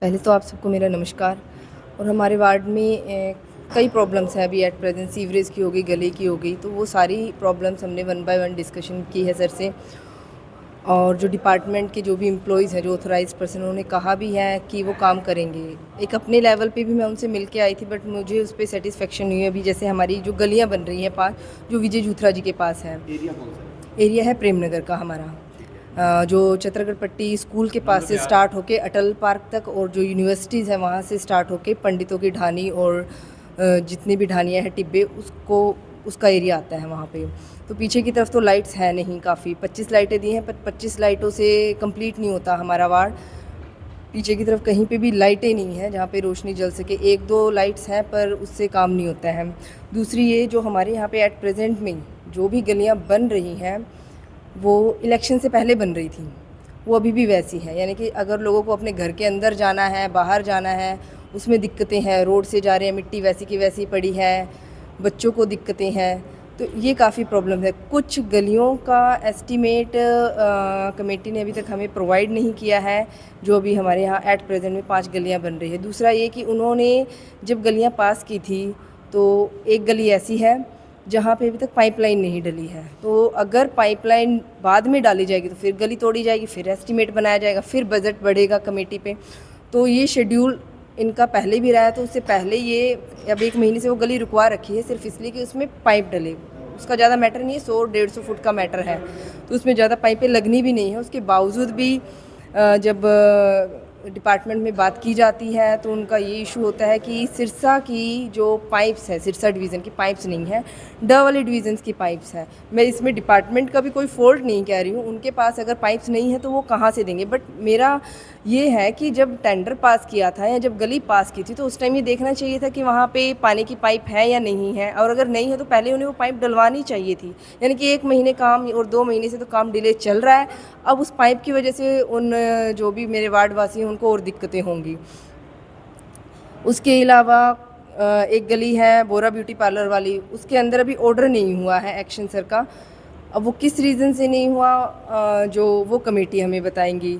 पहले तो आप सबको मेरा नमस्कार। और हमारे वार्ड में कई प्रॉब्लम्स हैं अभी एट प्रेजेंट। सीवरेज की हो गई, गली की हो गई, तो वो सारी प्रॉब्लम्स हमने वन बाय वन डिस्कशन की है सर से। और जो डिपार्टमेंट के जो भी एम्प्लॉयज़ हैं, जो ऑथराइज पर्सन, उन्होंने कहा भी है कि वो काम करेंगे। एक अपने लेवल पे भी मैं उनसे मिल के आई थी, बट मुझे उस पर सेटिस्फेक्शन नहीं है। अभी जैसे हमारी जो गलियाँ बन रही हैं पास, जो विजय जूथरा जी के पास है, एरिया कौन सा एरिया है प्रेम नगर का हमारा। जो चित्रगढ़ पट्टी स्कूल के पास से स्टार्ट होके अटल पार्क तक, और जो यूनिवर्सिटीज़ हैं वहाँ से स्टार्ट होके पंडितों की ढानी और जितनी भी ढानियाँ हैं टिब्बे, उसको उसका एरिया आता है वहाँ पे। तो पीछे की तरफ तो लाइट्स हैं नहीं, काफ़ी 25 लाइटें दी हैं, पर 25 लाइटों से कंप्लीट नहीं होता हमारा वार्ड। पीछे की तरफ कहीं पे भी लाइटें नहीं हैं जहाँ पे रोशनी जल सके। एक दो लाइट्स हैं पर उससे काम नहीं होता है। दूसरी ये, जो हमारे यहाँ पे एट प्रेजेंट में जो भी गलियाँ बन रही हैं वो इलेक्शन से पहले बन रही थी, वो अभी भी वैसी है। यानी कि अगर लोगों को अपने घर के अंदर जाना है, बाहर जाना है, उसमें दिक्कतें हैं। रोड से जा रहे हैं, मिट्टी वैसी की वैसी पड़ी है, बच्चों को दिक्कतें हैं, तो ये काफ़ी प्रॉब्लम है। कुछ गलियों का एस्टीमेट कमेटी ने अभी तक हमें प्रोवाइड नहीं किया है, जो अभी हमारे यहाँ एट प्रेजेंट में 5 गलियाँ बन रही है। दूसरा ये कि उन्होंने जब गलियाँ पास की थी तो एक गली ऐसी है जहाँ पे अभी तक पाइपलाइन नहीं डली है। तो अगर पाइपलाइन बाद में डाली जाएगी तो फिर गली तोड़ी जाएगी, फिर एस्टीमेट बनाया जाएगा, फिर बजट बढ़ेगा कमेटी पे। तो ये शेड्यूल इनका पहले भी रहा है, तो उससे पहले ये अब 1 महीने से वो गली रुकवा रखी है, सिर्फ इसलिए कि उसमें पाइप डले। उसका ज़्यादा मैटर नहीं है, 100-150 फुट का मैटर है, तो उसमें ज़्यादा पाइपें लगनी भी नहीं है। उसके बावजूद भी जब डिपार्टमेंट में बात की जाती है तो उनका ये इशू होता है कि सिरसा की जो पाइप्स है, सिरसा डिवीज़न की पाइप्स नहीं है, ड वाले डिवीज़न्स की पाइप्स हैं। मैं इसमें डिपार्टमेंट का भी कोई फ़ॉल्ट नहीं कह रही हूँ, उनके पास अगर पाइप्स नहीं है तो वो कहाँ से देंगे। बट मेरा ये है कि जब टेंडर पास किया था या जब गली पास की थी तो उस टाइम ये देखना चाहिए था कि वहाँ पे पानी की पाइप है या नहीं है, और अगर नहीं है तो पहले उन्हें वो पाइप डलवानी चाहिए थी। यानी कि 1 महीने काम और 2 महीने से तो काम डिले चल रहा है। अब उस पाइप की वजह से उन जो भी मेरे वार्ड वासी हैं उनको और दिक्कतें होंगी। उसके अलावा एक गली है बोरा ब्यूटी पार्लर वाली, उसके अंदर अभी ऑर्डर नहीं हुआ है एक्शन सर का। अब वो किस रीज़न से नहीं हुआ, जो वो कमेटी हमें बताएंगी।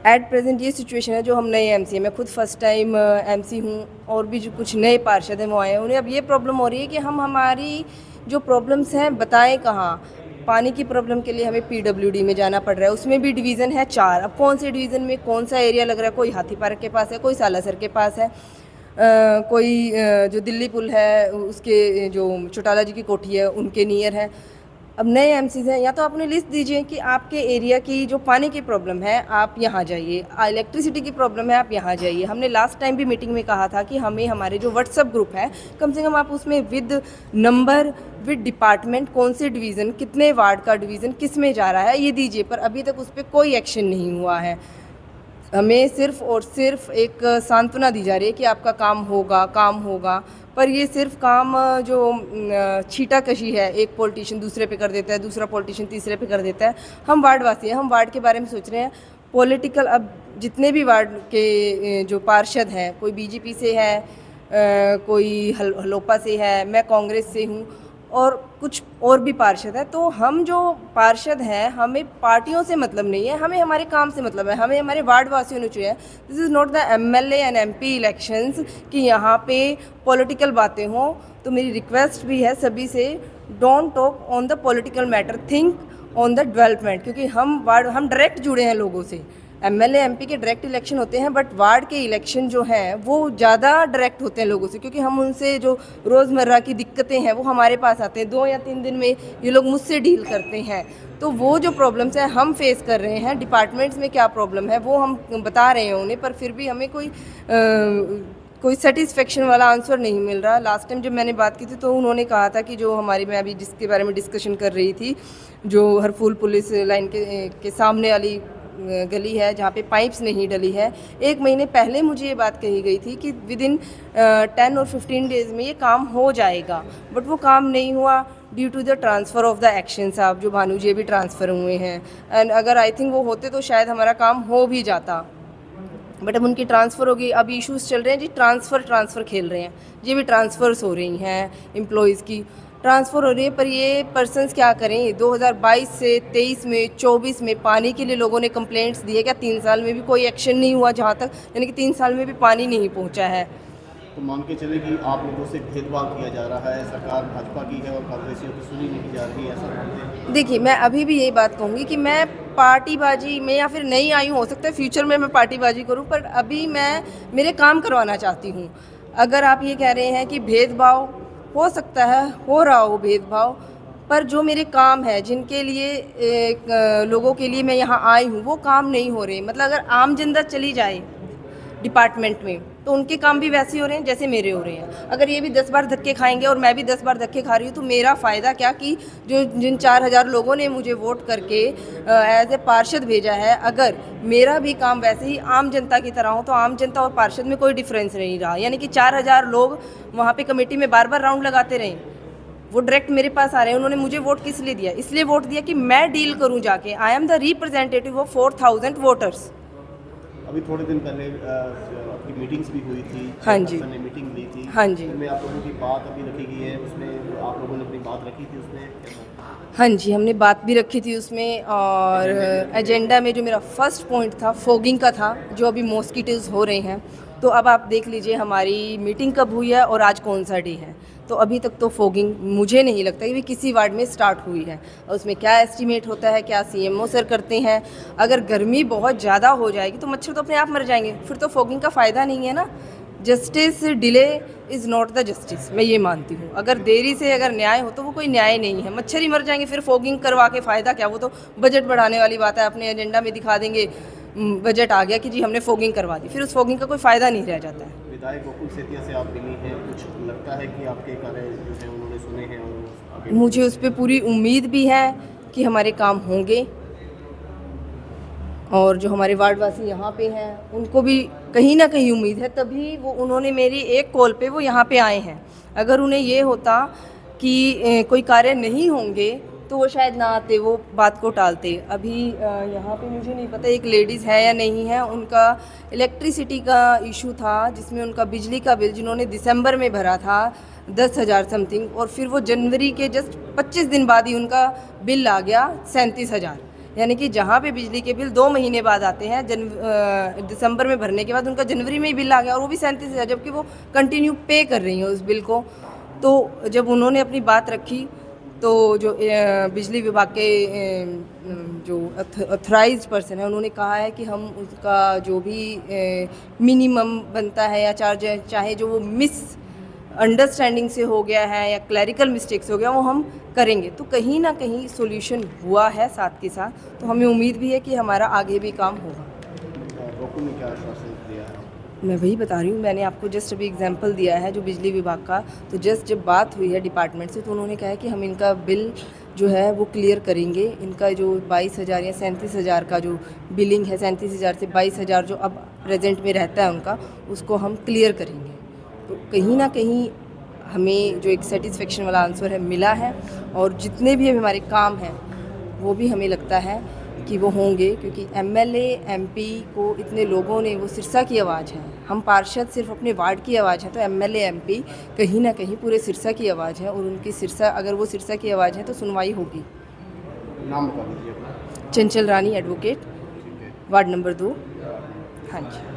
एट प्रेजेंट ये सिचुएशन है, जो हम नए एमसी हैं, मैं खुद फर्स्ट टाइम एमसी हूँ, और भी जो कुछ नए पार्षद हैं वो आए हैं, उन्हें अब ये प्रॉब्लम हो रही है कि हम हमारी जो प्रॉब्लम्स हैं बताएं कहाँ। पानी की प्रॉब्लम के लिए हमें पीडब्ल्यूडी में जाना पड़ रहा है, उसमें भी डिवीज़न है 4। अब कौन से डिवीज़न में कौन सा एरिया लग रहा है, कोई हाथी पार्क के पास है, कोई सालासर के पास है, कोई जो दिल्ली पुल है उसके जो चौटाला जी की कोठी है उनके नियर है। अब नए एमसीज हैं, या तो अपनी लिस्ट दीजिए कि आपके एरिया की जो पानी की प्रॉब्लम है आप यहाँ जाइए, इलेक्ट्रिसिटी की प्रॉब्लम है आप यहाँ जाइए। हमने लास्ट टाइम भी मीटिंग में कहा था कि हमें हमारे जो व्हाट्सएप ग्रुप है, कम से कम आप उसमें विद नंबर, विद डिपार्टमेंट, कौन से डिवीज़न, कितने वार्ड का डिवीज़न किस में जा रहा है, ये दीजिए। पर अभी तक उस पर कोई एक्शन नहीं हुआ है। हमें सिर्फ और सिर्फ एक सांत्वना दी जा रही है कि आपका काम होगा, काम होगा। पर ये सिर्फ काम जो छीटाकशी है, एक पॉलिटिशियन दूसरे पे कर देता है, दूसरा पॉलिटिशियन तीसरे पे कर देता है। हम वार्डवासी हैं, हम वार्ड के बारे में सोच रहे हैं। पॉलिटिकल, अब जितने भी वार्ड के जो पार्षद हैं, कोई बीजेपी से है, कोई हलोपा से है, मैं कांग्रेस से हूँ, और कुछ और भी पार्षद हैं। तो हम जो पार्षद हैं, हमें पार्टियों से मतलब नहीं है, हमें हमारे काम से मतलब है। हमें हमारे वार्ड वासियों ने चुने हैं। This is not the MLA and MP elections कि यहाँ पे पॉलिटिकल बातें हों। तो मेरी रिक्वेस्ट भी है सभी से, don't talk on the political matter, think on the development. क्योंकि हम डायरेक्ट जुड़े हैं लोगों से। एमएलए एमपी के डायरेक्ट इलेक्शन होते हैं, बट वार्ड के इलेक्शन जो हैं वो ज़्यादा डायरेक्ट होते हैं लोगों से, क्योंकि हम उनसे जो रोज़मर्रा की दिक्कतें हैं वो हमारे पास आते हैं। 2 या 3 दिन में ये लोग मुझसे डील करते हैं। तो वो जो प्रॉब्लम्स हैं हम फेस कर रहे हैं, डिपार्टमेंट्स में क्या प्रॉब्लम है वो हम बता रहे हैं उन्हें, पर फिर भी हमें कोई सेटिस्फेक्शन वाला आंसर नहीं मिल रहा। लास्ट टाइम जब मैंने बात की थी तो उन्होंने कहा था कि जो हमारी, मैं अभी जिसके बारे में डिस्कशन कर रही थी, जो हरफूल पुलिस लाइन के सामने वाली गली है जहाँ पे पाइप्स नहीं डली है, 1 महीने पहले मुझे ये बात कही गई थी कि विदिन 10 और 15 डेज़ में ये काम हो जाएगा। बट वो काम नहीं हुआ due to the transfer of the action साहब, जो भानु जी भी ट्रांसफ़र हुए हैं। एंड अगर आई थिंक वो होते तो शायद हमारा काम हो भी जाता, बट अब उनकी ट्रांसफ़र होगी। अब इश्यूज़ चल रहे हैं जी, ट्रांसफ़र खेल रहे हैं, ये भी ट्रांसफ़र्स हो रही हैं एम्प्लॉयज़ की। ट्रांसफ़र हो रही है, पर ये पर्सन्स क्या करें। 2022 से 23 में 24 में पानी के लिए लोगों ने कंप्लेंट्स दी है। क्या 3 साल में भी कोई एक्शन नहीं हुआ? जहाँ तक यानी कि 3 साल में भी पानी नहीं पहुँचा है। तो मान के चले कि आप लोगों से भेदभाव किया जा रहा है, सरकार भाजपा की है और कांग्रेसियों की सुनी नहीं जा रही है, ऐसा मानते हैं? देखिए, मैं अभी भी यही बात कहूँगी कि मैं पार्टीबाजी में या फिर नई आई हूँ, हो सकता है फ्यूचर में मैं पार्टीबाजी करूँ, पर अभी मैं मेरे काम करवाना चाहती हूँ। अगर आप ये कह रहे हैं कि भेदभाव हो सकता है, हो रहा हो भेदभाव, पर जो मेरे काम है जिनके लिए लोगों के लिए मैं यहाँ आई हूँ, वो काम नहीं हो रहे। मतलब अगर आम जनता चली जाए डिपार्टमेंट में, तो उनके काम भी वैसे ही हो रहे हैं जैसे मेरे हो रहे हैं। अगर ये भी 10 बार धक्के खाएंगे और मैं भी 10 बार धक्के खा रही हूँ, तो मेरा फ़ायदा क्या कि जिन 4000 लोगों ने मुझे वोट करके एज ए पार्षद भेजा है, अगर मेरा भी काम वैसे ही आम जनता की तरह हो, तो आम जनता और पार्षद में कोई डिफरेंस नहीं रहा। यानी कि 4000 लोग वहाँ पे कमेटी में बार बार राउंड लगाते रहे, वो डायरेक्ट मेरे पास आ रहे हैं। उन्होंने मुझे वोट किस लिए दिया? इसलिए वोट दिया कि मैं डील करूँ जाके। I am the representative of 4000 voters. अभी थोड़े दिन पहले आपकी मीटिंग्स भी हुई थी, हाँ जी। ने मीटिंग ली थी, हाँ जी। उसमें आप लोगों की बात अभी रखी गई है, उसमें आप लोगों ने अपनी बात रखी थी उसमें? हाँ जी, हमने बात भी रखी थी उसमें, और एजेंडा में जो मेरा फर्स्ट पॉइंट था फोगिंग का था, जो अभी मॉस्किटोज़ हो रहे हैं। तो अब आप देख लीजिए हमारी मीटिंग कब हुई है और आज कौन सा डे है। तो अभी तक तो फोगिंग मुझे नहीं लगता कि भी किसी वार्ड में स्टार्ट हुई है। और उसमें क्या एस्टिमेट होता है, क्या सीएमओ सर करते हैं। अगर गर्मी बहुत ज़्यादा हो जाएगी तो मच्छर तो अपने आप मर जाएंगे, फिर तो फोगिंग का फ़ायदा नहीं है ना। Justice delay is not the justice, मैं ये मानती हूँ। अगर देरी से अगर न्याय हो तो वो कोई न्याय नहीं है। मच्छर ही मर जाएंगे, फिर फोगिंग करवा के फ़ायदा क्या? वो तो बजट बढ़ाने वाली बात है, अपने एजेंडा में दिखा देंगे बजट आ गया कि जी हमने फोगिंग करवा दी, फिर उस फोगिंग का कोई फ़ायदा नहीं रह जाता है। विधायक गोकुल सेतिया से आप मिली हैं, कुछ लगता है कि आपके कार्य जो है उन्होंने सुने हैं और आगे मुझे उस पर पूरी उम्मीद भी है कि हमारे काम होंगे, और जो हमारे वार्डवासी यहाँ पे हैं उनको भी कहीं ना कहीं उम्मीद है, तभी वो उन्होंने मेरी एक कॉल पे वो यहाँ पे आए हैं। अगर उन्हें ये होता कि कोई कार्य नहीं होंगे तो वो शायद ना आते, वो बात को टालते। अभी यहाँ पे मुझे नहीं पता एक लेडीज़ है या नहीं है, उनका इलेक्ट्रिसिटी का इशू था, जिसमें उनका बिजली का बिल जिन्होंने दिसंबर में भरा था 10,000 समथिंग, और फिर वो जनवरी के जस्ट 25 दिन बाद ही उनका बिल आ गया 37,000। यानी कि जहाँ पे बिजली के बिल 2 महीने बाद आते हैं, दिसंबर में भरने के बाद उनका जनवरी में ही बिल आ गया, और वो भी 37,000, जबकि वो कंटिन्यू पे कर रही हैं उस बिल को। तो जब उन्होंने अपनी बात रखी, तो जो बिजली विभाग के जो ऑथराइज्ड पर्सन है, उन्होंने कहा है कि हम उसका जो भी मिनिमम बनता है या चार्ज है, चाहे जो वो मिस अंडरस्टैंडिंग से हो गया है या क्लैरिकल मिस्टेक से हो गया, वो हम करेंगे। तो कहीं ना कहीं सॉल्यूशन हुआ है साथ के साथ, तो हमें उम्मीद भी है कि हमारा आगे भी काम होगा। गोकुल ने क्या आश्वासन दिया है? मैं वही बता रही हूँ, मैंने आपको जस्ट अभी एग्जांपल दिया है जो बिजली विभाग का। तो जस्ट जब बात हुई है डिपार्टमेंट से, तो उन्होंने कहा है कि हम इनका बिल जो है वो क्लियर करेंगे। इनका जो 22,000 या 37,000 का जो बिलिंग है, 37,000 से 22,000 जो अब प्रेजेंट में रहता है उनका, उसको हम क्लियर करेंगे। तो कहीं ना कहीं हमें जो एक सेटिस्फेक्शन वाला आंसर है मिला है, और जितने भी हमारे काम हैं वो भी हमें लगता है कि वो होंगे, क्योंकि एमएलए एमपी को इतने लोगों ने, वो सिरसा की आवाज़ है। हम पार्षद सिर्फ अपने वार्ड की आवाज़ है, तो एमएलए एमपी कहीं ना कहीं पूरे सिरसा की आवाज़ है, और उनकी सिरसा, अगर वो सिरसा की आवाज़ है तो सुनवाई होगी। नाम बता दीजिए अपना। चंचल रानी एडवोकेट, वार्ड नंबर 2। हाँ जी।